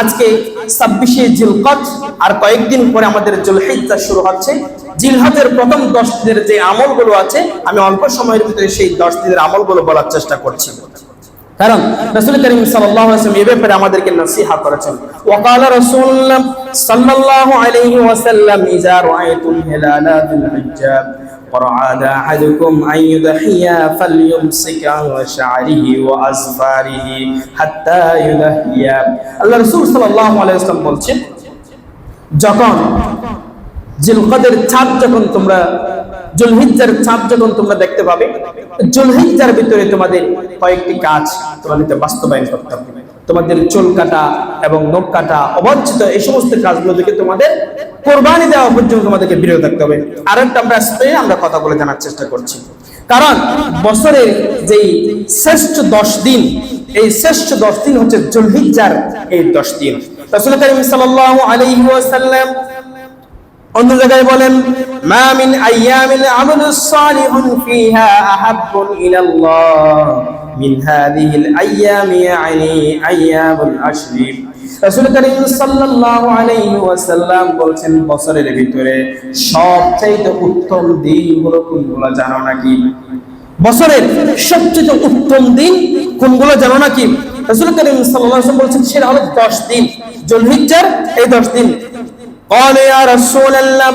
আজকে 26শে জিলকদ আর কয়েকদিন পরে আমাদের জুলহিজ্জা শুরু হচ্ছে। জিলহজের প্রথম 10 দিনের যে আমলগুলো আছে আমি অল্প সময়ের ভিতরে সেই 10 দিনের আমলগুলো বলার চেষ্টা করছি, কারণ রাসূল করিম সাল্লাল্লাহু আলাইহি ওয়াসাল্লাম এই ব্যাপারে আমাদেরকে নসিহত করেছেন। ওয়াকালা রাসূলুল্লাহ সাল্লাল্লাহু আলাইহি ওয়াসাল্লাম ইযা রাআইতুম হিলালা যুলহিজ্জা قرعد أحدكم أن يضحي فليمسك عن شعره وأظفاره حتى يضحي। আল্লাহ রাসূল সাল্লাল্লাহু আলাইহি ওয়াসাল্লাম বলছেন, যখন জিলকদের চাঁদ যখন তোমরা জুলহিজ্জার চাঁদ যখন তোমরা দেখতে পাবে, জুলহিজ্জার ভিতরে তোমাদের কয়েকটি কাজ তোমাদের বাস্তবায়ন করতে হবে। তোমাদের চুল কাটা এবং নখ কাটা, অবাঞ্ছিত এই সমস্ত কাজগুলো থেকে তোমাদের কোরবানি দেওয়া পর্যন্ত তোমাদেরকে বিরত থাকতে হবে। আরেকটা আমরা কথা বলে জানার চেষ্টা করছি, কারণ বছরের যেই শ্রেষ্ঠ 10 দিন, এই শ্রেষ্ঠ 10 দিন হচ্ছে জুলহিজ্জার এই 10 দিন। রাসূল করিম সাল্লাল্লাহু আলাইহি ওয়াসাল্লাম অন্য জায়গায় বলেন, মা মিন আইয়ামিল আমালুস সালিহুন ফিহা আহাব্বু ইলাল্লাহ মিন হাযিহিল আইয়ামি ইয়ানি আইয়ামুল আশরি। রাসূল করিম সাল্লাল্লাহু আলাইহি ওয়াসাল্লাম বলেন, বছরের ভিতরে সবচেয়ে উত্তম দিনগুলো কোনগুলো জানো নাকি? বছরের সবচেয়ে উত্তম দিন কোনগুলো জানো নাকি? রাসূল করিম সাল্লাল্লাহু আলাইহি ওয়াসাল্লাম বলেন, সেটা হলো 10 দিন, জুলহিজ্জার এই 10 দিন। قال يا رسول الله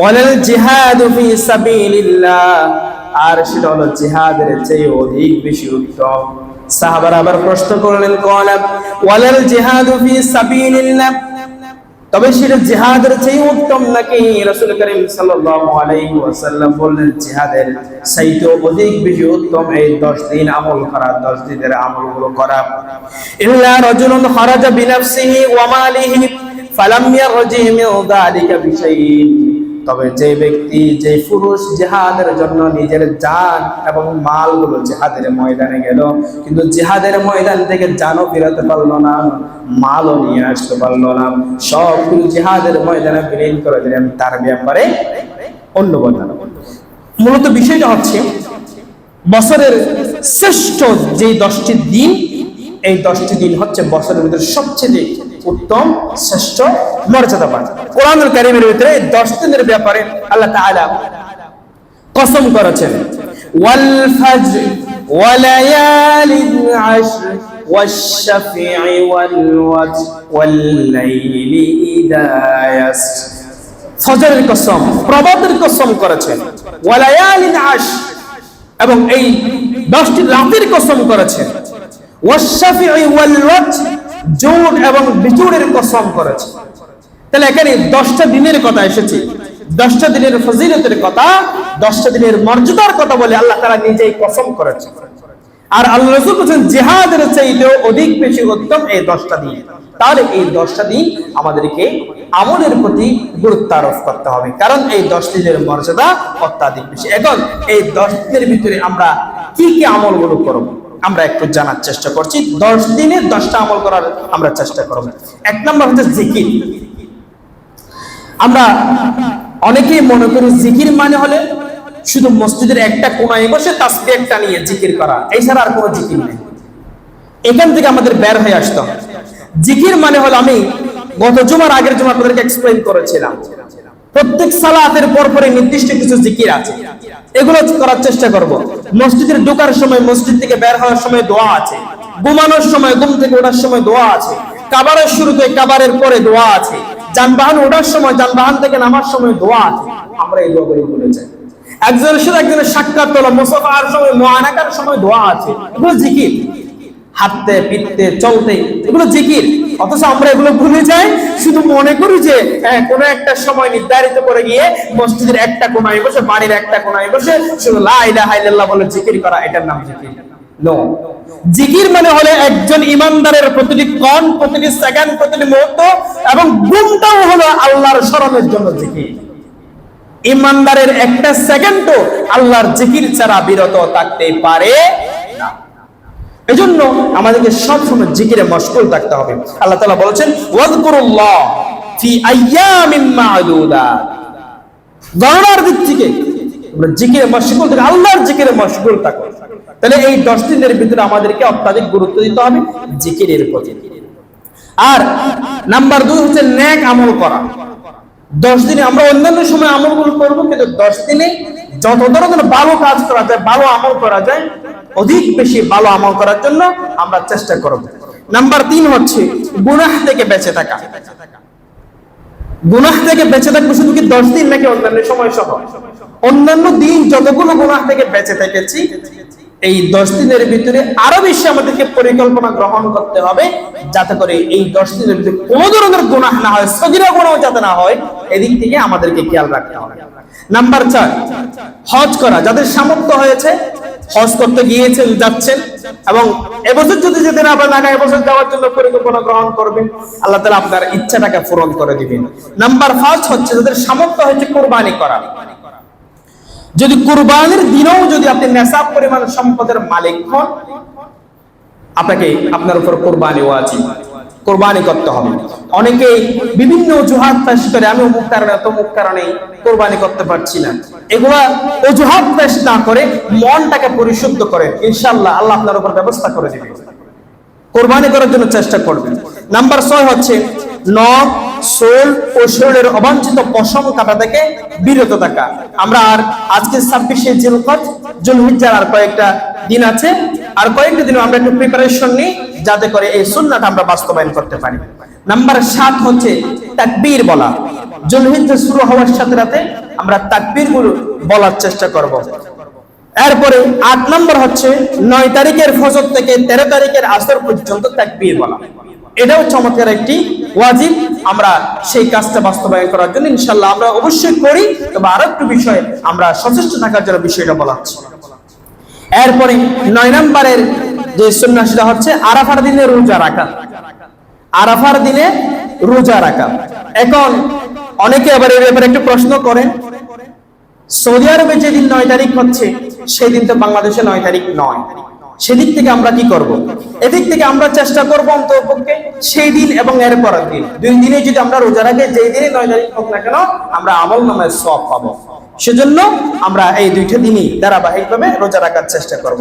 ولا الجهاد في سبيل الله। আর সেটা হলো জিহাদের চেয়ে অধিক বেশি উত্তম। সাহাবারা আবার প্রশ্ন করলেন, قال ولا الجهاد في سبيل الله, তবে সেটা জিহাদের চেয়ে উত্তম নাকি? রাসূল করিম সাল্লাল্লাহু আলাইহি ওয়াসাল্লাম বললেন, জিহাদের চাইতে অধিক বেশি উত্তম এই 10 দিন আমল করা, 10 দিনের আমলগুলো করা। ইল্লা রাজুলুন খারাজা বিনাফসিহি ওয়া মালিহি ফালাম ইয়ারজি মিন যালিকা বিশাইইন, তবে যে ব্যক্তি, যে পুরুষ জিহাদের জন্য নিজের জান এবং মালগুলো জিহাদের ময়দানে গেল, কিন্তু জিহাদের ময়দান থেকে জানও ফেরাতে পারলো না, মালও নিয়ে আসতে পারলো না, সবগুলো জিহাদের ময়দানে বিলীন করে দিলেন, তার ব্যাপারে অন্য কথা। মূলত বিষয়টা হচ্ছে বছরের শ্রেষ্ঠ যে 10টি দিন, এই 10টি দিন হচ্ছে বছরের ভিতরে সবচেয়ে উত্তম, শ্রেষ্ঠ, মর্যাদাবান। কোরআনুল কারীমের ভিতরে 10 দিনের ব্যাপারে আল্লাহ তাআলা কসম করেছেন, ওয়াল ফাজর ওয়া লায়ালিন আশর ওয়াশ-শাফিঈ ওয়াল ওয়াতর ওয়াল লাইলি ইযা ইয়াসর। ফজরের কসম, প্রভাতের কসম করেছেন, ওয়া লায়ালিন আশর, এবং এই 10টি রাতের কসম করেছেন, ওয়াশ-শাফিঈ ওয়াল ওয়াতর, জোড় এবং বিজোড়ের কসম করেছে। তাহলে এখানে 10টা দিনের কথা এসেছে, 10টা দিনের ফজিলতের কথা, 10টা দিনের মর্যাদার কথা বলে আল্লাহ তাআলা নিজেই কসম করেছে। আর আল্লাহ রাসূল বলেন, জিহাদের চাইতেও অধিক বেশি উত্তম এই 10টা দিন। তাহলে এই 10টা দিন আমাদেরকে আমলের প্রতি গুরুত্ব আরোপ করতে হবে, কারণ এই 10 দিনের মর্যাদা অত্যাধিক বেশি। এখন এই 10 দিনের ভিতরে আমরা কি কি আমলগুলো করব আমরা একটু জানার চেষ্টা করছি। 10 দিনে 10টা আমল করার আমরা চেষ্টা করব। 1 নম্বর হচ্ছে জিকির। আমরা অনেকেই মনে করি জিকির মানে হলে শুধু মসজিদের একটা কোণায় বসে তাসবিহ একটা নিয়ে জিকির করা, এছাড়া আর কোনো জিকির নেই। এখান থেকে আমাদের বের হয়ে আসতে হবে। জিকির মানে হলো, আমি গত জুমার আগের জুমা আপনাদেরকে এক্সপ্লেইন করেছিলাম, প্রত্যেক সালাতের পরপরে নির্দিষ্ট কিছু জিকির আছে, এগুলো করার চেষ্টা করব। মসজিদের ঢোকার সময়, মসজিদ থেকে বের হওয়ার সময় দোয়া আছে, ঘুমানোর সময়, ঘুম থেকে ওঠার সময় দোয়া আছে, কাবারের শুরুতে, কাবারের পরে দোয়া আছে, যানবাহন ওঠার সময়, যানবাহন থেকে নামার সময় দোয়া আছে। আমরা এই দোয়াগুলো বলে যাই। একজনের সাথে একজনের সাক্ষাৎ তোলা, মুসাফার সময়, মুআনাকার সময় দোয়া আছে, এগুলো জিকির। হাঁটতে, ফিরতে, চলতে, এগুলো জিকির। অথচ আমরা এগুলো ভুলে যাই, শুধু মনে করি যে কোনো একটা সময় নির্ধারিত করে গিয়ে মসজিদের একটা কোণায় বসে, বাড়ির একটা কোণায় বসে শুধু লা ইলাহা ইল্লাল্লাহ বলে জিকির করা, এটার নাম জিকির। নো, জিকির মানে হলো একজন ইমানদারের প্রতিটি ক্ষণ, প্রতিটি সেকেন্ড, প্রতিটি মুহূর্ত এবং ঘুমটাও হলো আল্লাহর স্মরণের জন্য জিকির। ইমানদারের একটা সেকেন্ডও আল্লাহর জিকির ছাড়া বিরত থাকতে পারে না। এজন্য আমাদেরকে সবসময় জিকিরে মশগুল থাকতে হবে। আল্লাহ তাআলা বলেছেন, ওয়াযকুরুল্লাহ ফি আইয়ামিন মা'দুদাত। গণনার দিক থেকে আমরা জিকিরে মশগুল থাকি, আল্লাহর জিকিরে মশগুল থাকো। তাহলে এই 10 দিনের ভিতরে আমাদেরকে অত্যাধিক গুরুত্ব দিতে হবে জিকিরের প্রতি। আর নাম্বার 2 হচ্ছে নেক আমল করা। 10 দিনে আমরা অন্যান্য সময় আমলগুলো করবো, কিন্তু 10 দিনে যত ধরনের ভালো কাজ করা যায়, ভালো আমল করা যায়, অধিক বেশি ভালো আমল করার জন্য আমরা চেষ্টা করব। নাম্বার 3 হচ্ছে গুনাহ থেকে বেঁচে থাকা। গুনাহ থেকে বেঁচে থাকবো শুধু কি 10 দিন নাকি অন্যান্য সময় সহ? অন্যান্য দিন যতগুলো গুনাহ থেকে বেঁচে থেকেছি, এই 10 দিনের ভিতরে আরো বেশি আমাদেরকে পরিকল্পনা গ্রহণ করতে হবে, যাতে করে এই 10 দিনের ভিতরে কোনো ধরনের গুনাহ না হয়, সগীরা গুনাহ যাতে না হয়, এদিক থেকে আমাদেরকে খেয়াল রাখতে হবে। নাম্বার 4 হজ করা। যাদের সামর্থ্য হয়েছে হজ করতে গিয়েছেন, যাচ্ছেন, এবং এবছর যদি যেতে না পারেন আগামী বছর যাওয়ার জন্য পরিকল্পনা গ্রহণ করবেন, আল্লাহ তাআলা আপনার ইচ্ছাটাকে পূরণ করে দিবেন। নাম্বার 5 হচ্ছে যাদের সামর্থ্য হয়েছে কুরবানি করা। যদি কুরবানির দিনেও যদি আপনি নেশাব পরিমাণ সম্পদের মালিক হন, আপনাকে আপনার উপর কুরবানি ওয়াজিব, কুরবানি করতে হবে। অনেকে বিভিন্ন অজুহাত পেশ করে, আমি অমুক কারণে তমুক কারণে কুরবানি করতে পারছি না। এগুলা অজুহাত পেশ না করে মনটাকে পরিশুদ্ধ করে, ইনশাআল্লাহ আল্লাহ আপনার উপর ব্যবস্থা করে দিবে। কুরবানি করার জন্য চেষ্টা করবেন। নাম্বার 6 হচ্ছে নখ, সোল ও শরীরের অবাঞ্ছিত পশম কাটা থেকে বিরত থাকা। আমরা আর আজকে 26শে জিলকদ, জুলহিজ্জার আর কয়েকটা দিন আছে, আর কয়েকটা দিন আমরা একটু প্রিপারেশন নিই যাতে করে এই সুন্নাহটা আমরা বাস্তবায়ন করতে পারি। নাম্বার 7 হচ্ছে তাকবীর বলা। জুলহিজ্জা শুরু হওয়ার সাথে সাথে আমরা তাকবীরগুলো বলার চেষ্টা করব। এরপরে 8 নম্বর হচ্ছে 9 তারিখের ফজর থেকে 13 তারিখের আসর পর্যন্ত তাকবীর বলা। এটাও চমৎকার একটি ওয়াজিব। আমরা সেই কাজটা বাস্তবায়ন করার জন্য ইনশাআল্লাহ আমরা অবশ্যই করি, তবে আরেকটু বিষয় আমরা সচেষ্ট থাকার জন্য বিষয়টা বলা হচ্ছে। এরপরে 9 নম্বরের যে সুন্নাহ সেটা হচ্ছে আরাফার দিনে রোজা রাখা। আরাফার দিনে রোজা রাখা। এখন অনেকে আবার এই ব্যাপারে একটু প্রশ্ন করেন, সৌদি আরবে যেদিন 9 তারিখ হচ্ছে সেই দিন তো বাংলাদেশে 9 তারিখ নয়, সেদিক থেকে আমরা কি করব? এদিক থেকে আমরা চেষ্টা করব অন্ততপক্ষে সেই দিন এবং এর পরের দিন 2 দিনে যদি আমরা রোজা রাখি, যেই দিনে 9 তারিখ হোক না কেন আমরা আমল নামায় সওয়াব পাবো। সেজন্য আমরা এই 2টা দিনই ধারাবাহিকভাবে রোজা রাখার চেষ্টা করব।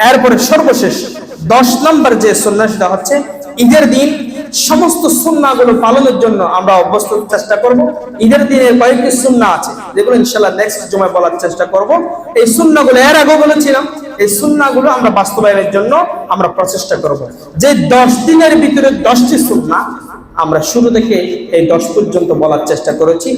এরপরে সর্বশেষ 10 নম্বর যে সুন্নাহ সেটা হচ্ছে ঈদের দিন সমস্ত সুন্নাহগুলো পালনের জন্য আমরা অভ্যস্ত চেষ্টা করব। ঈদের দিনের কয়েকটি সুন্নাহ আছে যেগুলো ইনশাআল্লাহ নেক্সট জুমায় বলার চেষ্টা করব। এই সুন্নাহগুলো এর আগে বলেছিলাম, এই সুন্নাহগুলো আমরা বাস্তবায়নের জন্য আমরা প্রচেষ্টা করব। যে 10 দিনের ভিতরে 10টি সুন্নাহ আমরা শুরু থেকে এই 10 পর্যন্ত বলার চেষ্টা করেছি।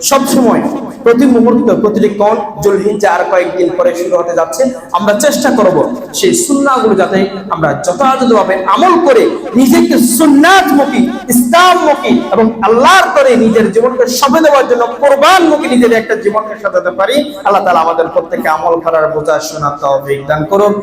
সব সময় প্রতি মুহূর্তে প্রতিটি কোণ জুলহিজ্জা আর কয়েকদিন পরে শুরু হতে যাচ্ছে, আমরা চেষ্টা করব সেই সুন্নাহগুলো যাতে আমরা যথাযথভাবে আমল করে নিজেকে সুন্নাতমুখী, ইসলামমুখী এবং আল্লাহর করে নিজের জীবনকে সঁপে দেওয়ার জন্য কোরবানমুখী নিজের একটা জীবনকে সাজাতে পারি। আল্লাহ তাআলা আমাদের প্রত্যেককে আমল করার বোঝা শোনার তৌফিক দান করুন।